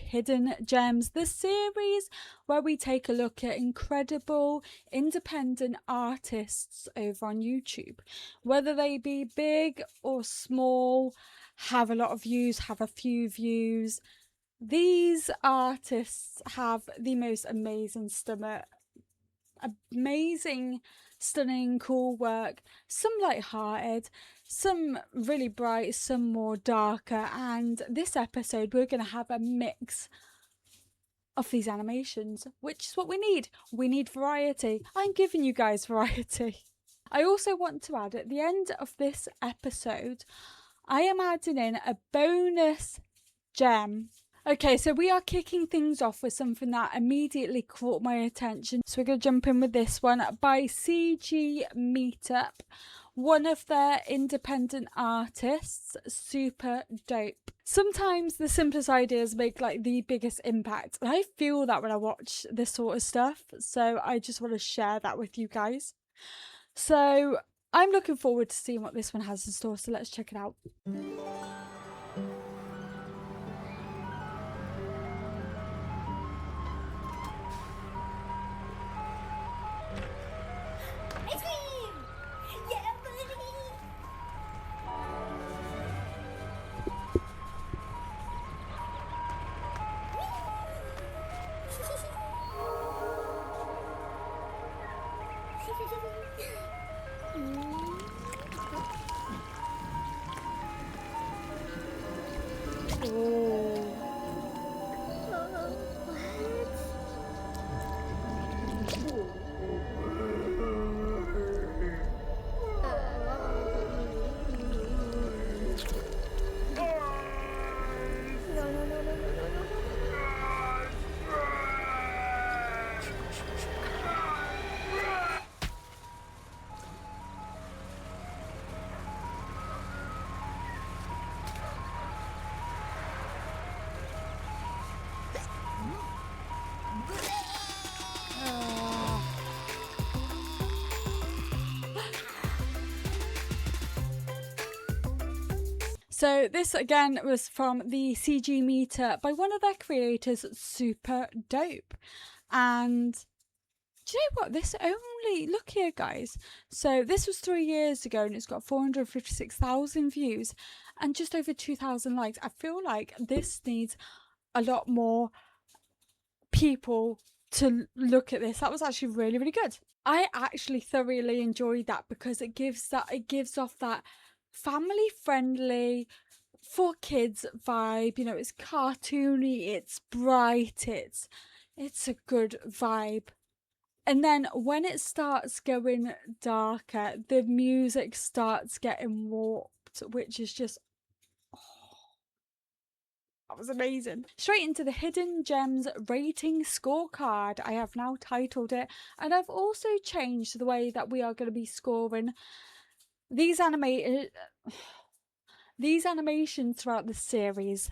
Hidden Gems, the series where we take a look at incredible independent artists over on YouTube, whether they be big or small, have a lot of views, have a few views. These artists have the most amazing stunning, cool work, some light-hearted, some really bright, some more darker, and this episode we're going to have a mix of these animations, which is what we need. We need variety. I'm giving you guys variety. I also want to add at the end of this episode, I am adding in a bonus gem. Okay, so we are kicking things off with something that immediately caught my attention. So we're going to jump in with this one by CG Meetup, one of their independent artists, super dope. Sometimes the simplest ideas make like the biggest impact. And I feel that when I watch this sort of stuff. So I just want to share that with you guys. So I'm looking forward to seeing what this one has in store. So let's check it out. So this again was from the CG Meter by one of their creators, super dope. And do you know what? This only, look here guys. So this was 3 years ago and it's got 456,000 views and just over 2,000 likes. I feel like this needs a lot more people to look at this. That was actually really, really good. I actually thoroughly enjoyed that because it gives off that family friendly for kids vibe. You know, it's cartoony, it's bright, it's a good vibe. And then when it starts going darker, the music starts getting warped, which is just, oh, that was amazing. Straight into the Hidden Gems rating scorecard. I have now titled it, and I've also changed the way that we are going to be scoring these animations throughout the series.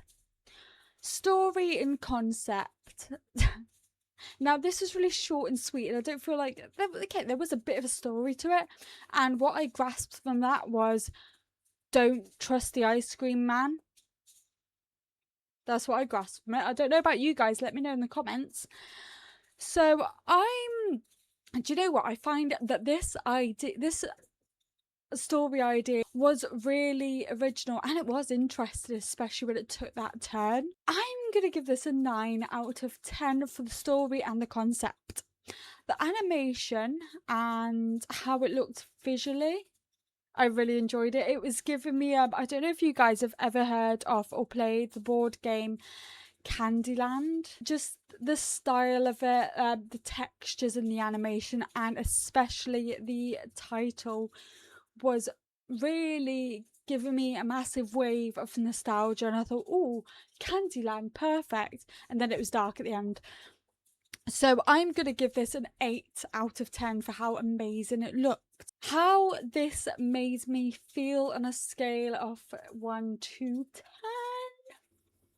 Story and concept. Now this is really short and sweet and I don't feel like there was a bit of a story to it, and what I grasped from that was don't trust the ice cream man. That's what I grasped from it. I don't know about you guys, let me know in the comments. So do you know what, I find that this story idea was really original and it was interesting, especially when it took that turn. I'm gonna give this a 9 out of 10 for the story and the concept. The animation and how it looked visually, I really enjoyed it. It was giving me I don't know if you guys have ever heard of or played the board game Candyland. Just the style of it, the textures and the animation, and especially the title was really giving me a massive wave of nostalgia, and I thought, oh, Candyland, perfect. And then it was dark at the end. So I'm going to give this an 8 out of 10 for how amazing it looked. How this made me feel on a scale of 1 to 10.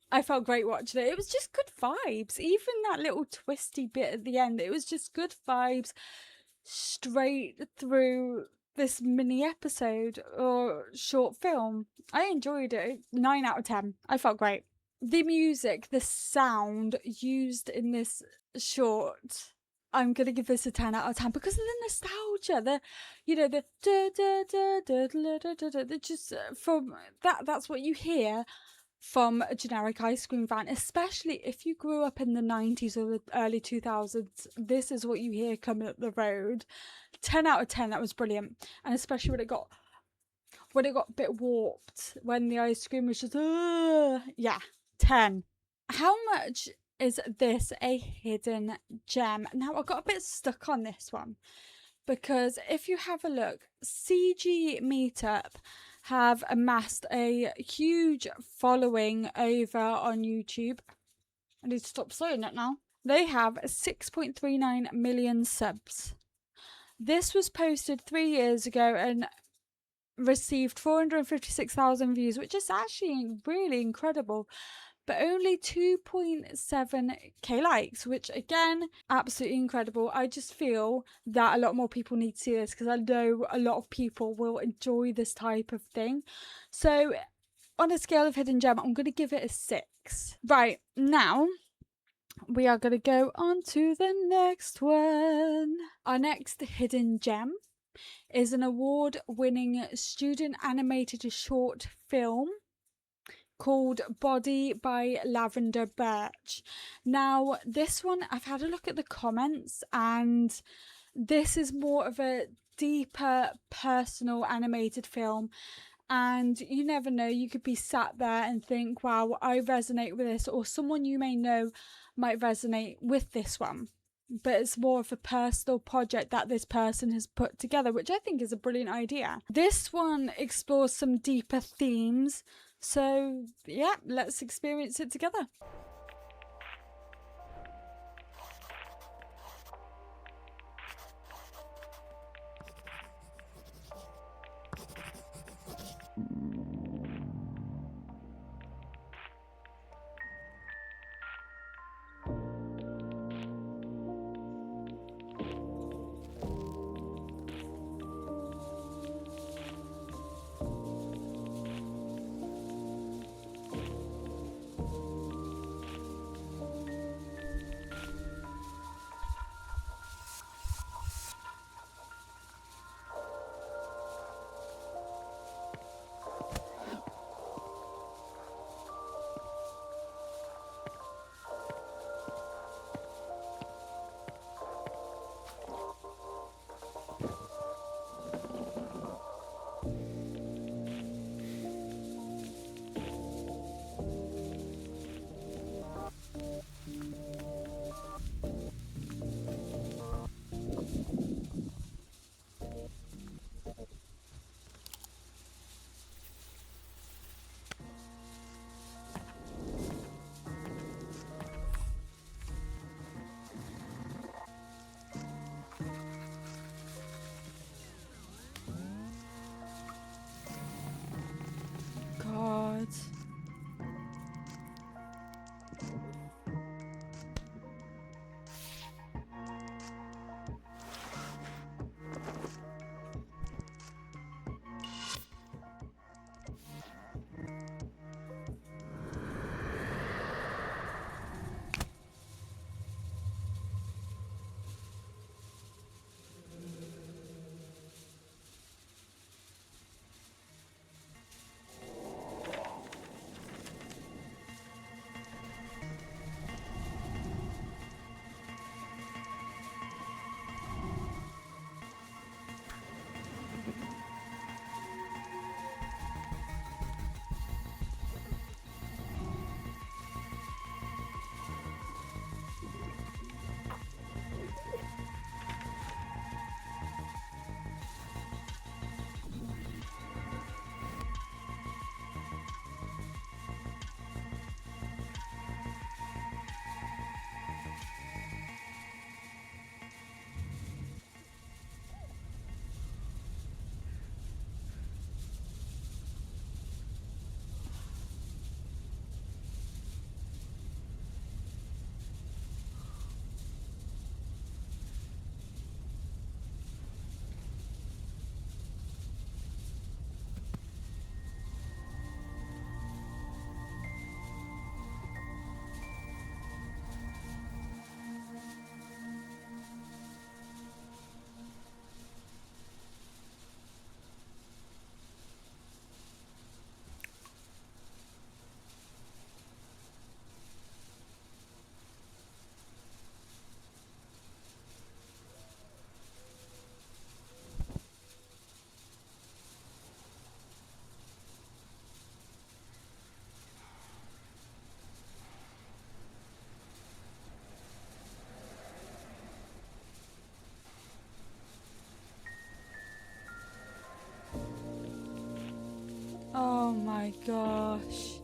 I felt great watching it. It was just good vibes. Even that little twisty bit at the end, it was just good vibes straight through this mini episode or short film. I enjoyed it. 9 out of 10. I felt great. the music, the sound used in this short, I'm gonna give this a 10 out of 10 because of the nostalgia. The, you know, the just from that's what you hear from a generic ice cream van, especially if you grew up in the 90s or the early 2000s. This is what you hear coming up the road. 10 out of 10. That was brilliant, and especially when it got a bit warped, when the ice cream was just yeah, 10. How much is this a hidden gem? Now, I got a bit stuck on this one because if you have a look, CG Meetup have amassed a huge following over on YouTube. I need to stop saying it now. They have 6.39 million subs. This was posted 3 years ago and received 456,000 views, which is actually really incredible, but only 2.7k likes, which again, absolutely incredible. I just feel that a lot more people need to see this because I know a lot of people will enjoy this type of thing. So on a scale of hidden gem, I'm going to give it a 6. Right, now we are going to go on to the next one. Our next hidden gem is an award-winning student animated short film called Body by Lavender Birch. Now, this one, I've had a look at the comments, and this is more of a deeper, personal animated film. And you never know, you could be sat there and think, wow, I resonate with this, or someone you may know might resonate with this one. But it's more of a personal project that this person has put together, which I think is a brilliant idea. This one explores some deeper themes. So yeah, let's experience it together. gosh.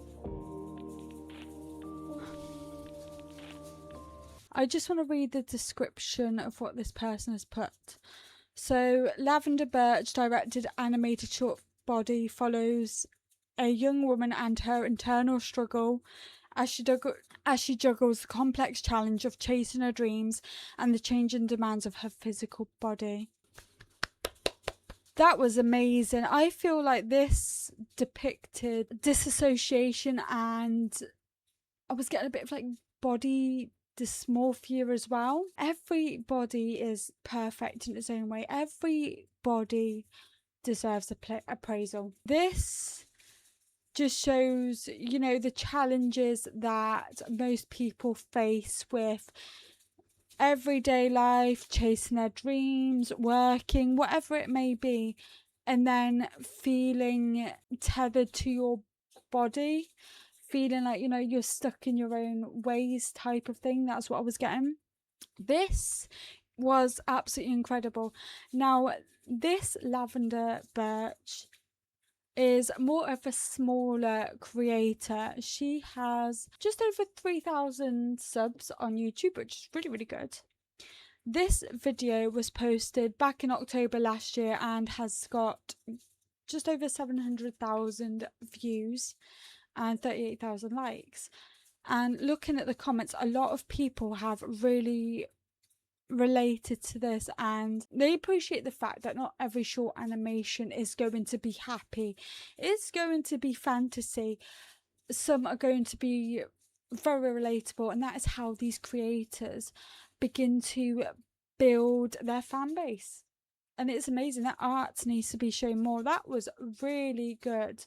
I just want to read the description of what this person has put. So, Lavender Birch directed animated short body follows a young woman and her internal struggle as she juggles the complex challenge of chasing her dreams and the changing demands of her physical body. That was amazing. I feel like this depicted disassociation, and I was getting a bit of like body dysmorphia as well. Every body is perfect in its own way. Every body deserves appraisal. This just shows, you know, the challenges that most people face with everyday life, chasing their dreams, working, whatever it may be, and then feeling tethered to your body, feeling like, you know, you're stuck in your own ways type of thing. That's what I was getting. This was absolutely incredible. Now, this Lavender Birch is more of a smaller creator. She has just over 3,000 subs on YouTube, which is really, really good. This video was posted back in October last year and has got just over 700,000 views and 38,000 likes. And looking at the comments, a lot of people have really related to this, and they appreciate the fact that not every short animation is going to be happy. It's going to be fantasy. Some are going to be very relatable, and that is how these creators begin to build their fan base. And it's amazing. That art needs to be shown more. That was really good.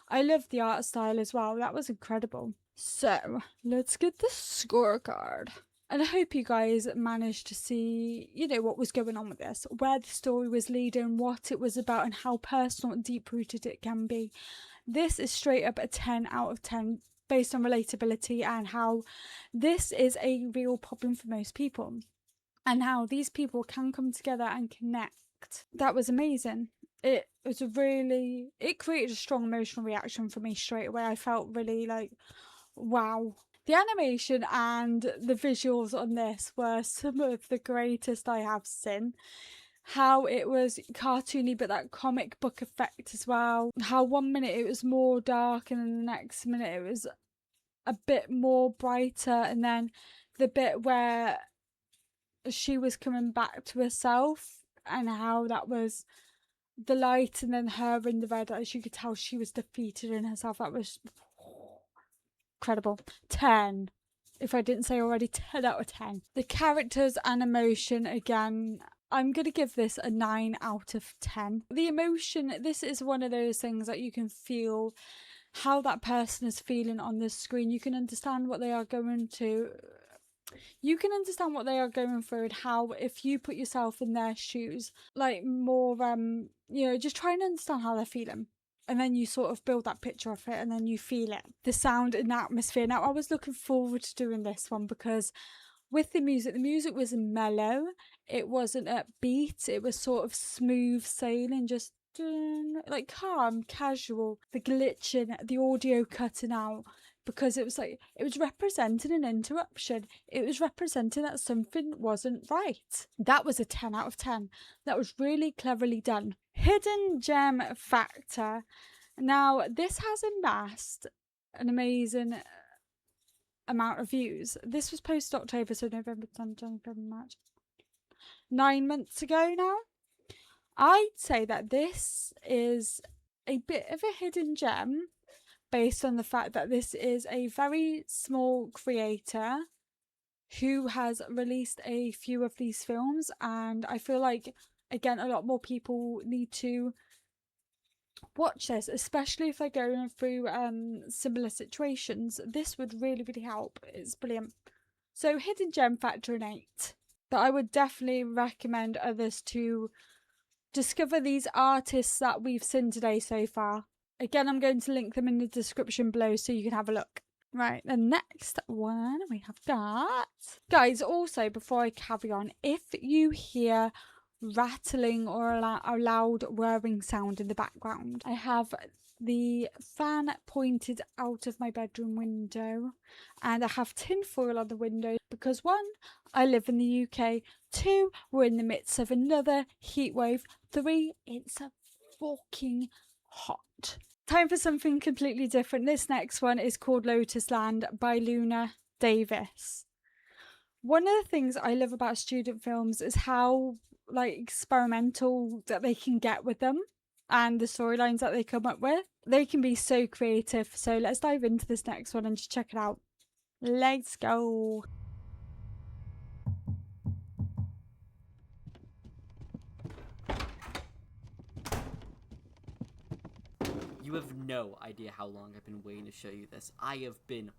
I love the art style as well. That was incredible. So let's get the scorecard. And I hope you guys managed to see, you know, what was going on with this, where the story was leading, what it was about, and how personal and deep-rooted it can be. This is straight up a 10 out of 10 based on relatability and how this is a real problem for most people and how these people can come together and connect. That was amazing. It created a strong emotional reaction for me straight away. I felt really like, wow. The animation and the visuals on this were some of the greatest I have seen. How it was cartoony, but that comic book effect as well. How 1 minute it was more dark and then the next minute it was a bit more brighter. And then the bit where she was coming back to herself and how that was the light and then her in the red, as you could tell she was defeated in herself. That was incredible. 10. If I didn't say already, 10 out of 10. The characters and emotion, again, I'm going to give this a 9 out of 10. The emotion, this is one of those things that you can feel how that person is feeling on the screen. You can understand what they are going to. You can understand what they are going through and how, if you put yourself in their shoes, like more, you know, just try and understand how they're feeling. And then you sort of build that picture of it and then you feel it. The sound and the atmosphere. Now, I was looking forward to doing this one because with the music was mellow. It wasn't upbeat. It was sort of smooth sailing, just like calm, casual. The glitching, the audio cutting out, because it was like, it was representing an interruption. It was representing that something wasn't right. That was a 10 out of 10. That was really cleverly done. Hidden gem factor. Now, this has amassed an amazing amount of views. This was posted October, so November, December, February, March. 9 months ago now. I'd say that this is a bit of a hidden gem based on the fact that this is a very small creator who has released a few of these films, and I feel like, again, a lot more people need to watch this, especially if they're going through similar situations. This would really, really help. It's brilliant. So hidden gem factor an 8. But I would definitely recommend others to discover these artists that we've seen today so far. Again, I'm going to link them in the description below so you can have a look. Right, the next one we have got. Guys, also, before I carry on, if you hear rattling or a loud whirring sound in the background, I have the fan pointed out of my bedroom window, and I have tinfoil on the window because 1, I live in the UK, 2, we're in the midst of another heat wave, 3, it's fucking hot. Time for something completely different. This next one is called Lotusland by Luna Davis. One of the things I love about student films is how like experimental that they can get with them and the storylines that they come up with. They can be so creative. So let's dive into this next one and just check it out. Let's go. You have no idea how long I've been waiting to show you this. I have been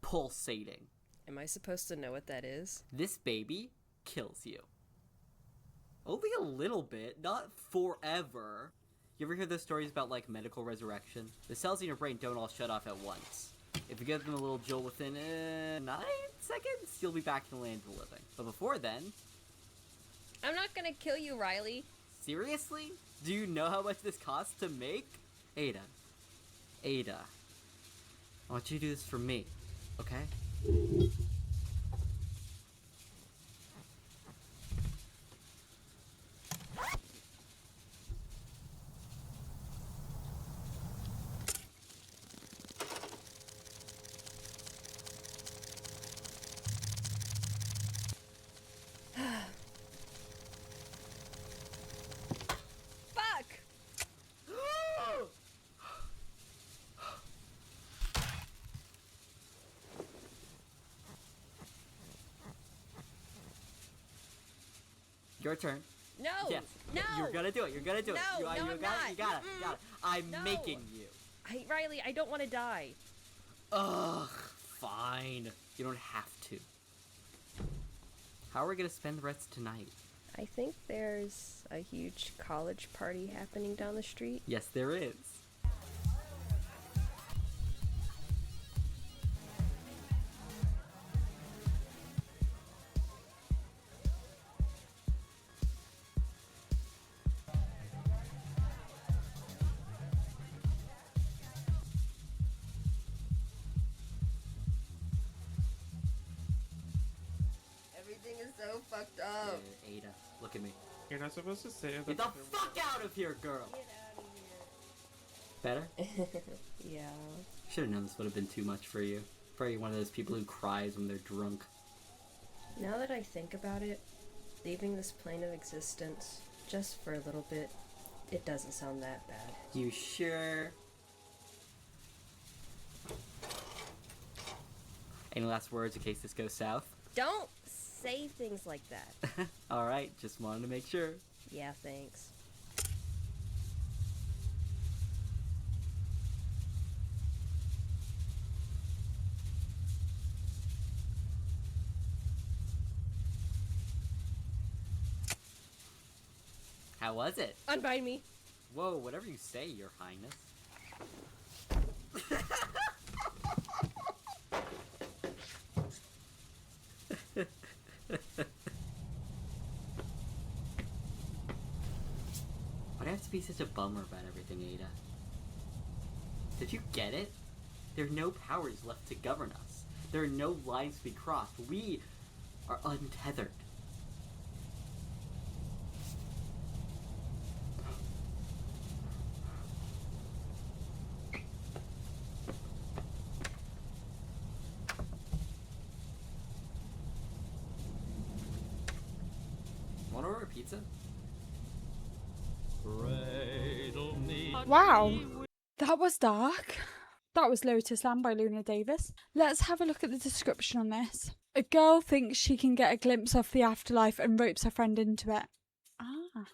pulsating. Am I supposed to know what that is? This baby kills you. Only a little bit, not forever. You ever hear those stories about, like, medical resurrection? The cells in your brain don't all shut off at once. If you give them a little jolt within 9 seconds, you'll be back in the land of the living. But before then... I'm not gonna kill you, Riley. Seriously? Do you know how much this costs to make? Ada, I want you to do this for me, okay? Your turn. No! Yes. No! You're gonna do it. You're gonna do it. No, You I'm got not. it. You got it. You got it. I'm No. making you. Riley, I don't want to die. Ugh. Fine. You don't have to. How are we gonna spend the rest of tonight? I think there's a huge college party happening down the street. Yes, there is. Everything is so fucked up. Ada, look at me. You're not supposed to say that. Get the fuck out of here, girl! Better? Yeah. Should've known this would have been too much for you. Probably one of those people who cries when they're drunk. Now that I think about it, leaving this plane of existence, just for a little bit, it doesn't sound that bad. You sure? Any last words in case this goes south? Don't say things like that. Alright, just wanted to make sure. Yeah, thanks. How was it? Unbind me. Whoa, whatever you say, Your Highness. Why'd I have to be such a bummer about everything, Ada? Did you get it? There are no powers left to govern us. There are no lines to be crossed. We are untethered. Want to order pizza? Wow. That was dark. That was Lotusland by Luna Davis. Let's have a look at the description on this. A girl thinks she can get a glimpse of the afterlife and ropes her friend into it. Ah.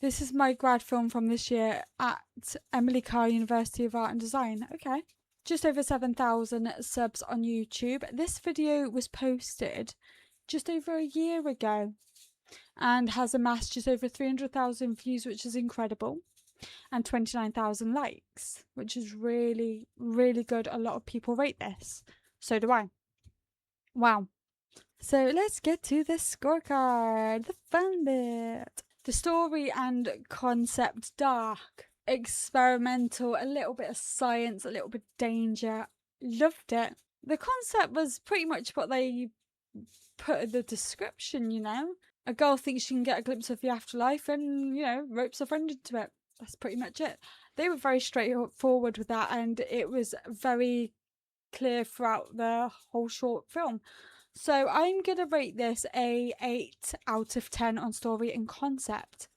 This is my grad film from this year at Emily Carr University of Art and Design. Okay. Just over 7,000 subs on YouTube. This video was posted just over a year ago and has amassed just over 300,000 views, which is incredible, and 29,000 likes, which is really, really good. A lot of people rate this. So do I. Wow. So let's get to the scorecard, the fun bit. The story and concept, dark. experimental, a little bit of science, a little bit of danger. Loved it. The concept was pretty much what they put in the description, you know. A girl thinks she can get a glimpse of the afterlife and, you know, ropes a friend into it. That's pretty much it. They were very straightforward with that, and it was very clear throughout the whole short film. So I'm going to rate this a 8 out of 10 on story and concept.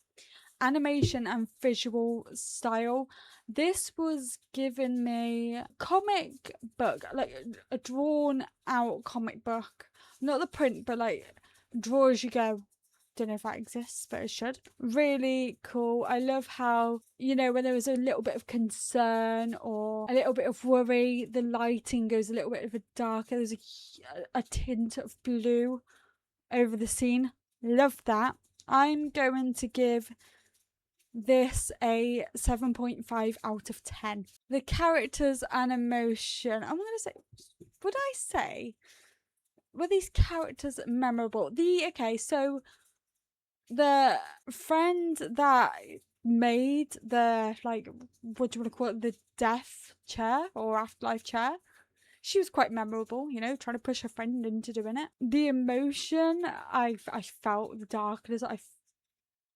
Animation and visual style. This was giving me comic book, like a drawn out comic book. Not the print, but like draw as you go. Don't know if that exists, but it should. Really cool. I love how, you know, when there was a little bit of concern or a little bit of worry, the lighting goes a little bit of a darker. There's a tint of blue over the scene. Love that. I'm going to give this a 7.5 out of 10. The characters and emotion. I'm going to say, would I say, were these characters memorable? Okay, so the friend that made the, like, what do you want to call it, the death chair or afterlife chair, she was quite memorable, you know, trying to push her friend into doing it. The emotion, I felt the darkness.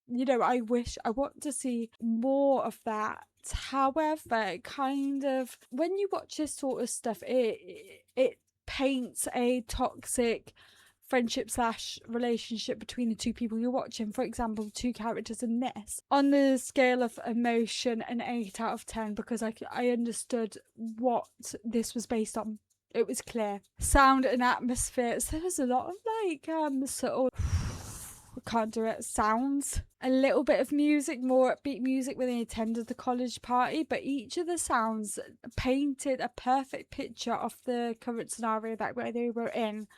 You know, I want to see more of that. However, it kind of, when you watch this sort of stuff, it paints a toxic friendship / relationship between the two people you're watching. For example, the two characters in this. On the scale of emotion, an 8 out of 10, because I understood what this was based on. It was clear. Sound and atmosphere. So there's a lot of like subtle, I can't do it, sounds. A little bit of music, more upbeat music when they attended the college party, but each of the sounds painted a perfect picture of the current scenario that where they were in.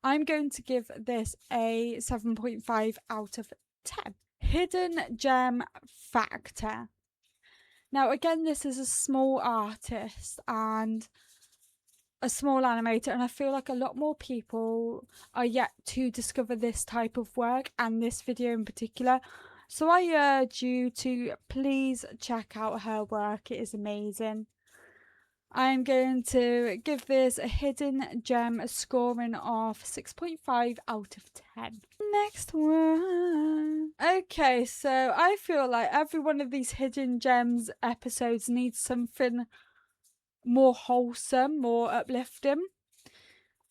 I'm going to give this a 7.5 out of 10. Hidden gem factor. Now, again, this is a small artist and a small animator, and I feel like a lot more people are yet to discover this type of work and this video in particular. So I urge you to please check out her work. It is amazing. I'm going to give this a hidden gem scoring of 6.5 out of 10. Next one. Okay, so I feel like every one of these hidden gems episodes needs something more wholesome, more uplifting.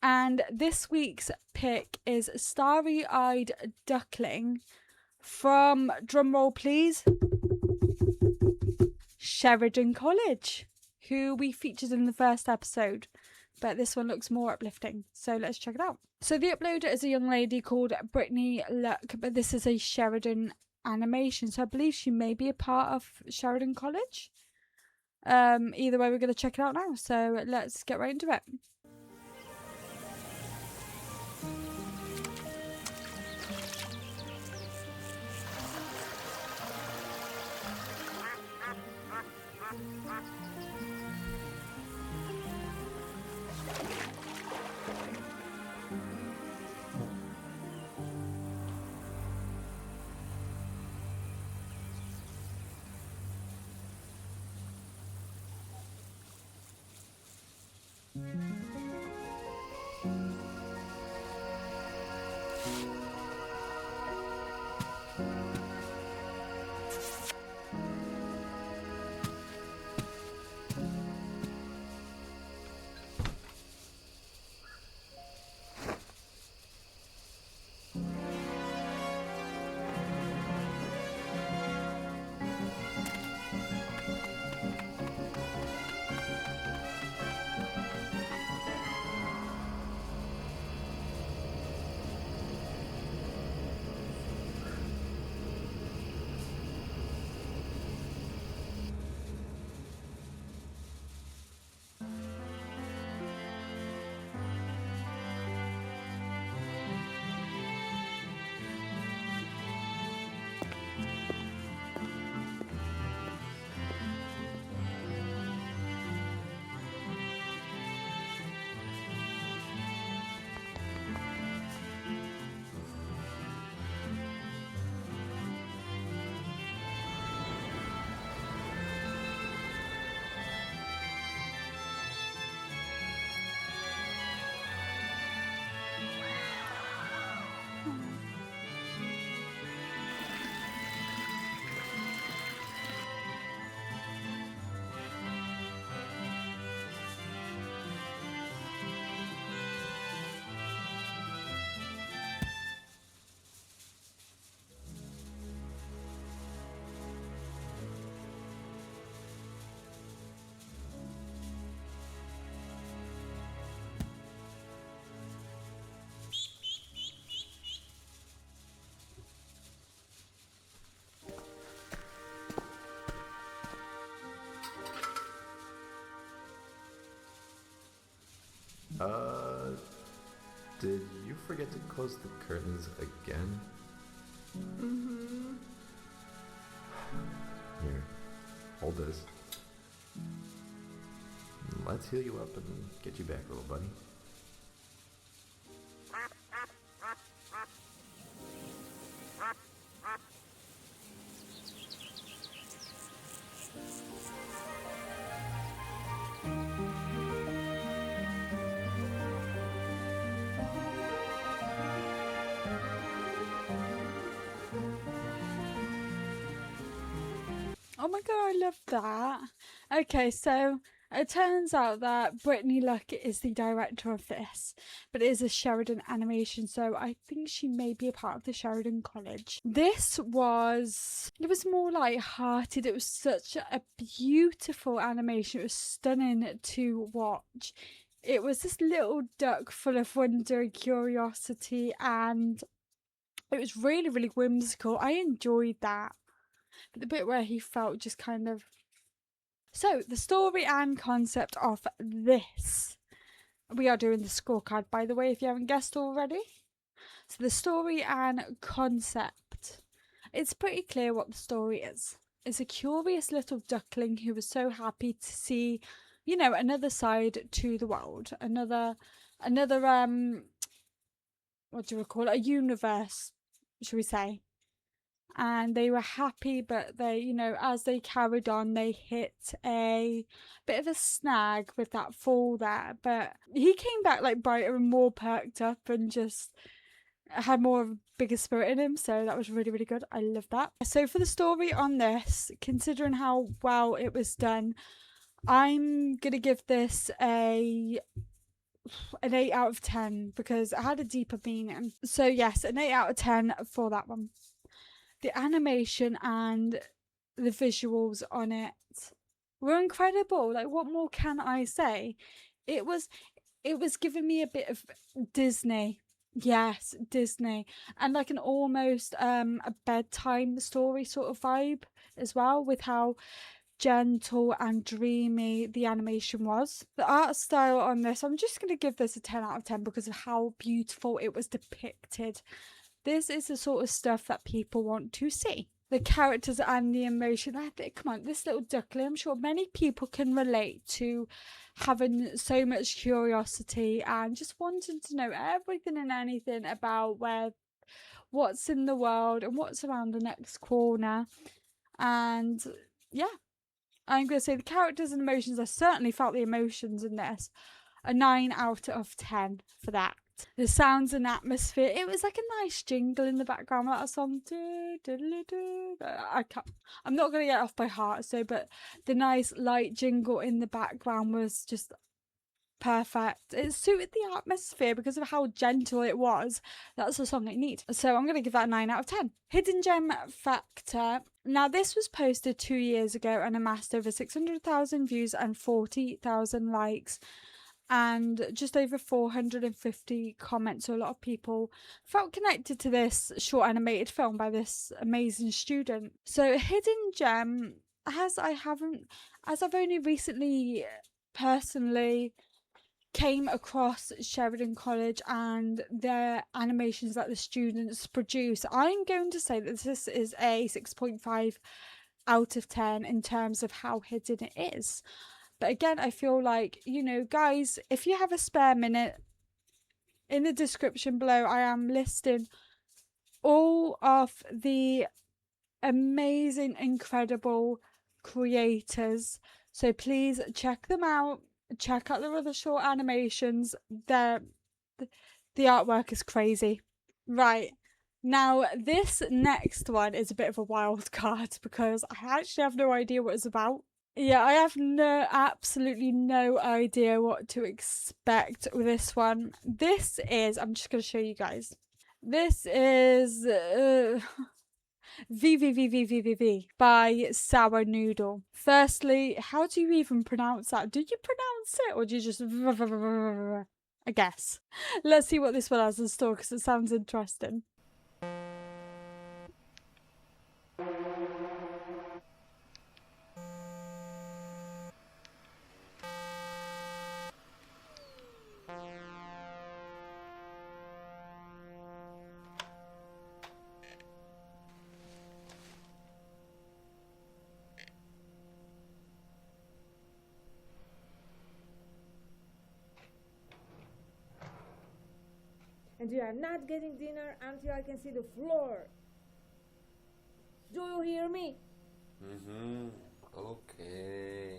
And this week's pick is Starry Eyed Duckling from, drumroll please, Sheridan College, who we featured in the first episode, but this one looks more uplifting, so let's check it out. So the uploader is a young lady called Britney Luc, but this is a Sheridan animation, so I believe she may be a part of Sheridan College. Either way, we're going to check it out now, so let's get right into it. Did you forget to close the curtains again? Mm-hmm. Here, hold this. Let's heal you up and get you back, little buddy. Oh my god, I love that. Okay, so it turns out that Britney Luc is the director of this, but it is a Sheridan animation, so I think she may be a part of the Sheridan College. It was more light-hearted. It was such a beautiful animation. It was stunning to watch. It was this little duck full of wonder and curiosity, and it was really, really whimsical. I enjoyed that. But the bit where he felt just kind of... So, the story and concept of this. We are doing the scorecard, by the way, if you haven't guessed already. So, the story and concept. It's pretty clear what the story is. It's a curious little duckling who was so happy to see, you know, another side to the world. Another, what do we call it? A universe, should we say. And they were happy, but they, you know, as they carried on, they hit a bit of a snag with that fall there. But he came back like brighter and more perked up and just had more of a bigger spirit in him. So that was really, really good. I love that. So for the story on this, considering how well it was done, I'm going to give this an 8 out of 10 because it had a deeper meaning. So yes, an 8 out of 10 for that one. The animation and the visuals on it were incredible. Like, what more can I say? It was giving me a bit of Disney. Yes, Disney. And like an almost a bedtime story sort of vibe as well, with how gentle and dreamy the animation was. The art style on this, I'm just going to give this a 10 out of 10 because of how beautiful it was depicted. This is the sort of stuff that people want to see. The characters and the emotion. Come on, this little duckling, I'm sure many people can relate to having so much curiosity and just wanting to know everything and anything about what's in the world and what's around the next corner. And yeah, I'm going to say the characters and emotions, I certainly felt the emotions in this. A 9 out of 10 for that. The sounds and atmosphere, it was like a nice jingle in the background, like a song. I'm not going to get off by heart, but the nice light jingle in the background was just perfect. It suited the atmosphere because of how gentle it was. That's the song I need. So I'm going to give that a 9 out of 10. Hidden gem factor. Now, this was posted 2 years ago and amassed over 600,000 views and 40,000 likes. And just over 450 comments. So a lot of people felt connected to this short animated film by this amazing student. So Hidden Gem, as I've only recently personally came across Sheridan College and their animations that the students produce, I'm going to say that this is a 6.5 out of 10 in terms of how hidden it is. But again, I feel like, you know, guys, if you have a spare minute, in the description below, I am listing all of the amazing, incredible creators. So please check them out. Check out their other short animations. The artwork is crazy. Right. Now, this next one is a bit of a wild card because I actually have no idea what it's about. Yeah, I have absolutely no idea what to expect with this one. This is, I'm just going to show you guys. This is vVvVvVv by Sournoodl. Firstly, how do you even pronounce that? Do you pronounce it or do you just I guess. Let's see what this one has in store because it sounds interesting. And we are not getting dinner until I can see the floor. Do you hear me? Mm-hmm. Okay.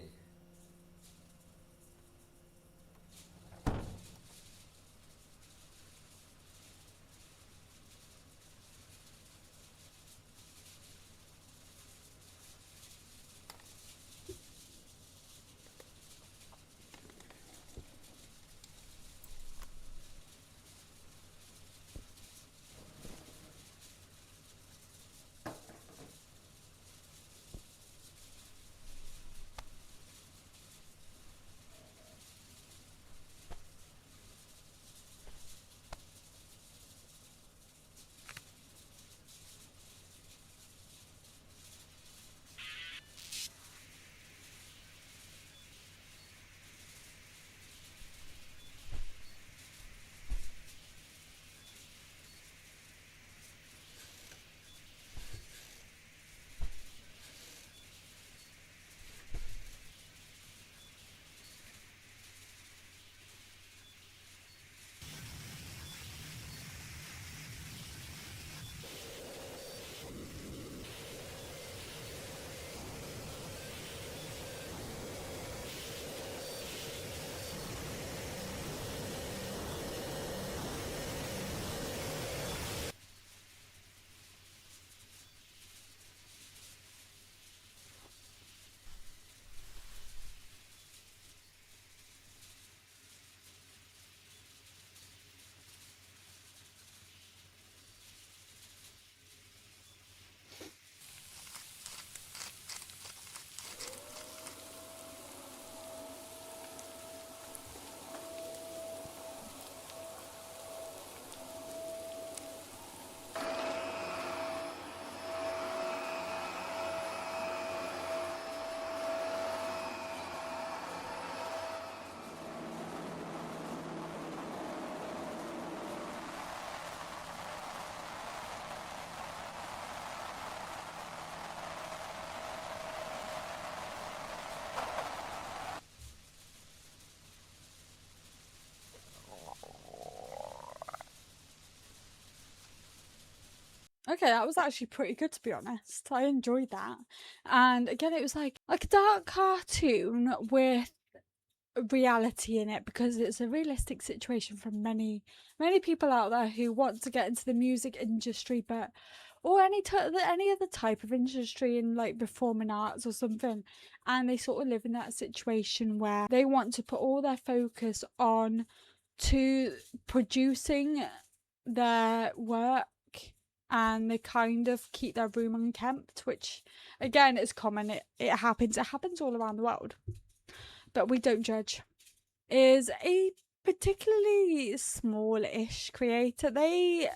Okay, that was actually pretty good, to be honest. I enjoyed that. And again, it was like a dark cartoon with reality in it, because it's a realistic situation for many people out there who want to get into the music industry, but or any other type of industry in like performing arts or something, and they sort of live in that situation where they want to put all their focus on to producing their work, and they kind of keep their room unkempt, which again is common. It happens all around the world, but we don't judge. Is a particularly small-ish creator. They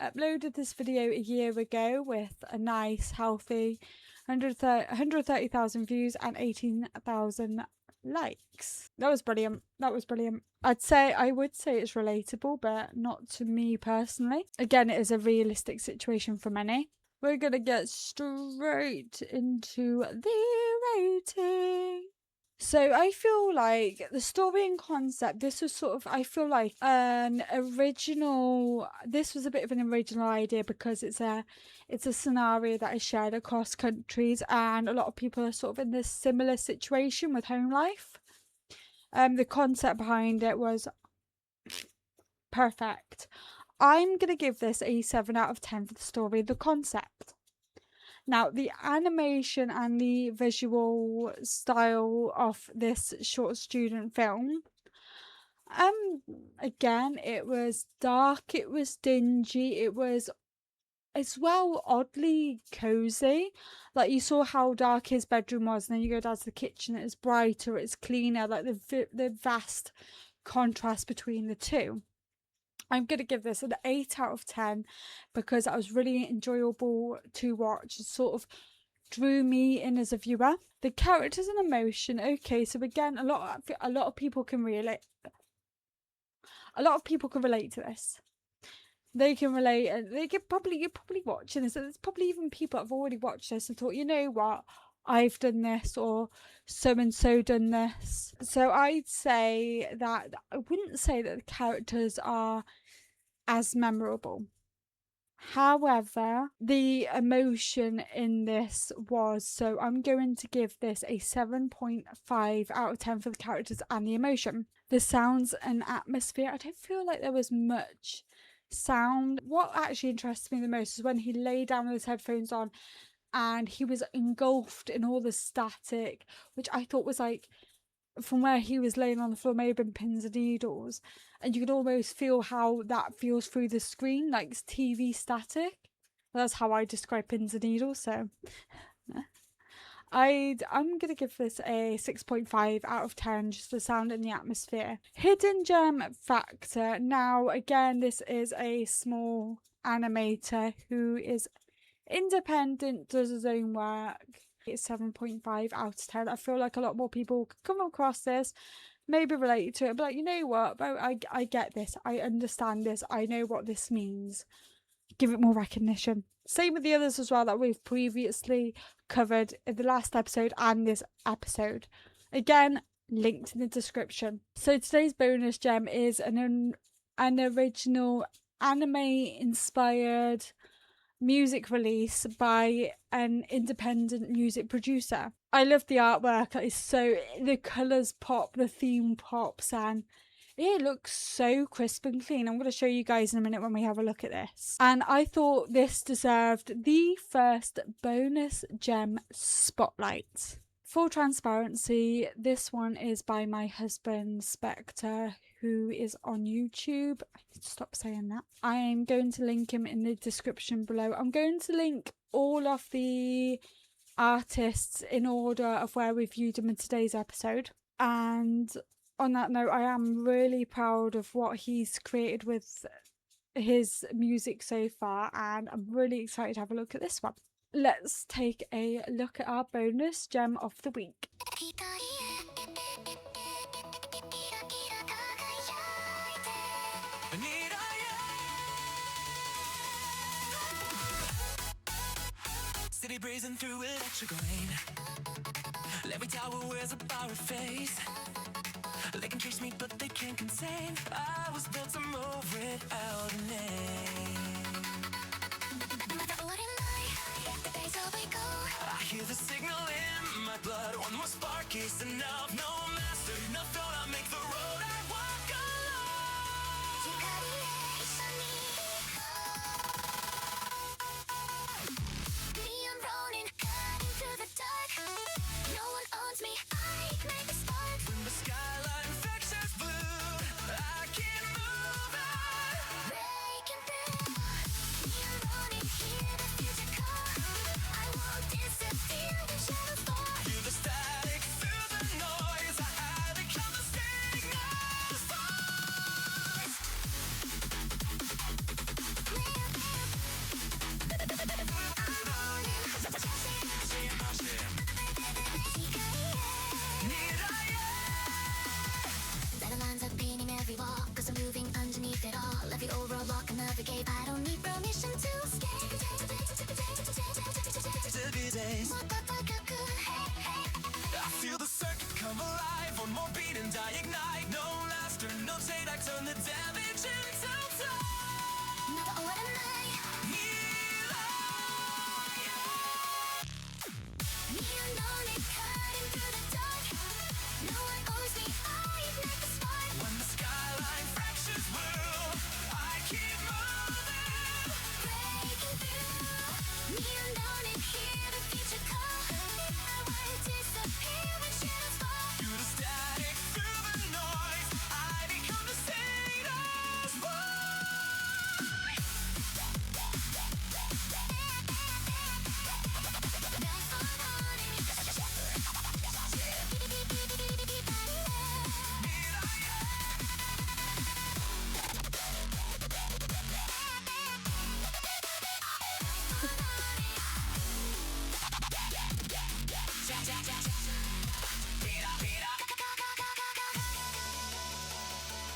uploaded this video a year ago with a nice healthy 130,000 views and 18,000 likes. That was brilliant. I would say it's relatable, but not to me personally. Again, it is a realistic situation for many. We're gonna get straight into the rating. So I feel like the story and concept, this was sort of, I feel like this was a bit of an original idea, because it's a scenario that is shared across countries, and a lot of people are sort of in this similar situation with home life. The concept behind it was perfect. I'm going to give this a 7 out of 10 for the story, the concept. Now, the animation and the visual style of this short student film, again, it was dark, it was dingy, it was as well oddly cozy. Like, you saw how dark his bedroom was, and then you go down to the kitchen, it's brighter, it's cleaner, like the vast contrast between the two. I'm going to give this an 8 out of 10 because it was really enjoyable to watch. It sort of drew me in as a viewer. The characters and emotion. Okay, so again, a lot of people can relate. A lot of people can relate to this. They can relate, and you're probably watching this. There's probably even people that have already watched this and thought, you know what, I've done this, or so and so done this. So I'd say that I wouldn't say that the characters are as memorable. However, the emotion in this was, so I'm going to give this a 7.5 out of 10 for the characters and the emotion. The sounds and atmosphere, I don't feel like there was much sound. What actually interests me the most is when he lay down with his headphones on and he was engulfed in all the static, which I thought was like, from where he was laying on the floor, may have been pins and needles, and you can almost feel how that feels through the screen, like TV static. That's how I describe pins and needles. So I'm gonna give this a 6.5 out of 10, just the sound and the atmosphere. Hidden gem factor. Now again, this is a small animator who is independent, does his own work. It's 7.5 out of 10. I feel like a lot more people could come across this, maybe relate to it, but like, you know what, I get this, I understand this, I know what this means. Give it more recognition. Same with the others as well that we've previously covered in the last episode and this episode. Again, linked in the description. So today's bonus gem is an original anime-inspired music release by an independent music producer. I love the artwork. It's so, the colours pop, the theme pops, and it looks so crisp and clean. I'm going to show you guys in a minute when we have a look at this. And I thought this deserved the first bonus gem spotlight. Full transparency, this one is by my husband Spectre, who is on YouTube. I need to stop saying that. I am going to link him in the description below. I'm going to link all of the artists in order of where we viewed them in today's episode. And on that note, I am really proud of what he's created with his music so far, and I'm really excited to have a look at this one. Let's take a look at our bonus gem of the week. City breezing through electric rain. Every tower wears a bar of face. They can trace me, but they can't contain. I was built to move without a name. I hear the signal in my blood. One more spark is enough. No master, no thought. I make the road I walk alone. Me and Ronin, cutting through the dark. No one owns me. I ignite the spark. When the skyline fractures blue, I can't move on. Breaking through. Me and Ronin, hear the future call. I won't disappear when shadows fall. Hear the static through the noise. I become the signal's voice. Better lines up painting every wall, cause I'm moving underneath it all. Every old roadblock and navigate. I don't need permission to escape. To be days. I feel the circuit come alive. One more beat and I ignite. No laughter, no take. I turn the damage into time. Never ordinary. Me alone and cutting through the dark. No one owns me. I ignite the spark. When the skyline fractures blue, I keep moving. Breaking through. Me alone and hear the future call. I won't disappear when shadows fall. Through the static, through the noise, I become the Satan's voice.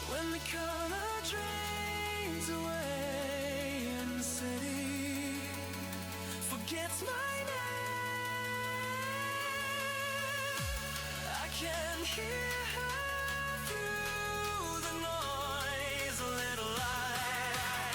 When the color drains away and the city forgets my name, I can hear her through the noise. A little light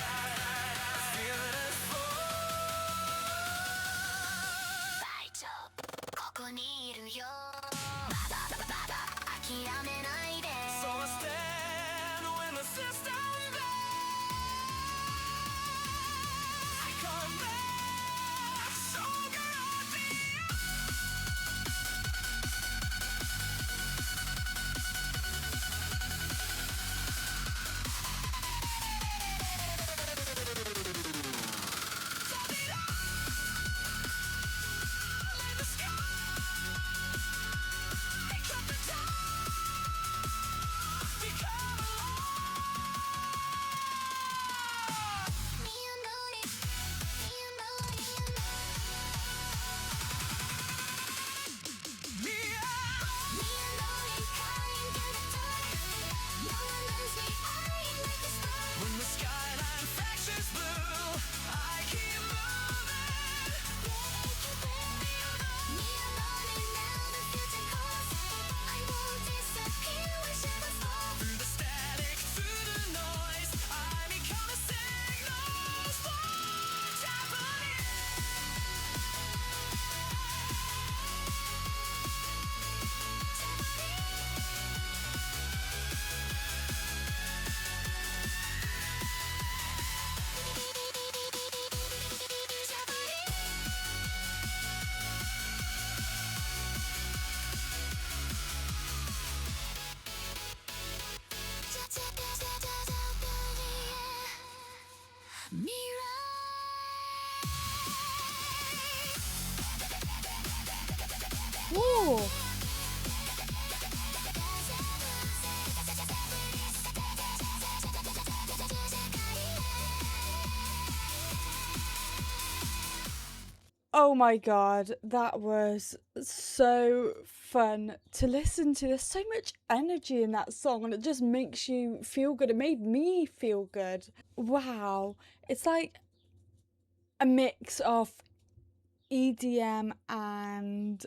Ooh. Oh my god, that was so fun to listen to. There's so much energy in that song and it just makes you feel good. It made me feel good. Wow. It's like a mix of EDM and,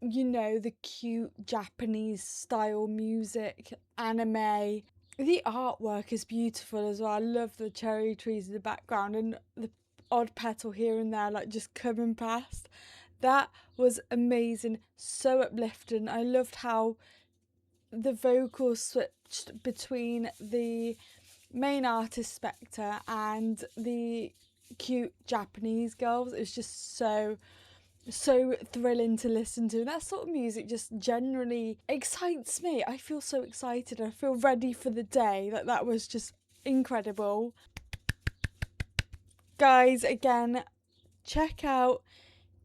you know, the cute Japanese style music, anime. The artwork is beautiful as well. I love the cherry trees in the background and the odd petal here and there, like just coming past. That was amazing, so uplifting. I loved how the vocals switched between the main artist Spectre and the cute Japanese girls. It was just so thrilling to listen to. That sort of music just generally excites me. I feel so excited. I feel ready for the day. That was just incredible. Guys, again, check out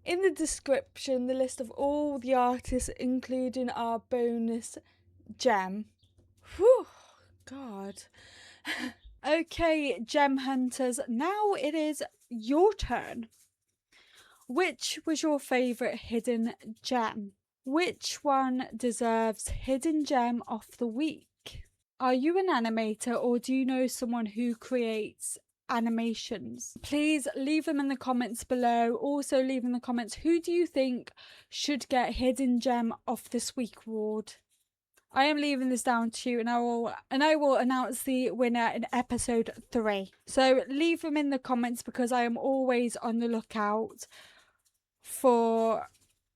in the description the list of all the artists, including our bonus gem. Whew, God. Okay, gem hunters, now it is your turn. Which was your favourite hidden gem? Which one deserves hidden gem of the week? Are you an animator or do you know someone who creates animations? Please leave them in the comments below. Also leave in the comments, who do you think should get hidden gem of this week award? I am leaving this down to you and I will announce the winner in episode 3. So leave them in the comments because I am always on the lookout for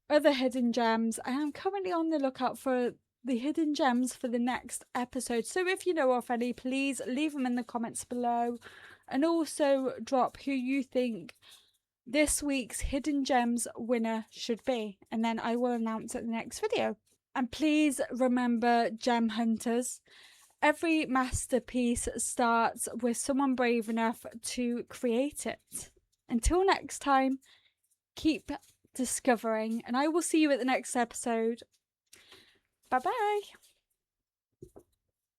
other hidden gems. I am currently on the lookout for the hidden gems for the next episode. So if you know of any, please leave them in the comments below. And also drop who you think this week's hidden gems winner should be. And then I will announce it in the next video. And please remember, gem hunters, every masterpiece starts with someone brave enough to create it. Until next time, keep discovering, and I will see you at the next episode. Bye bye.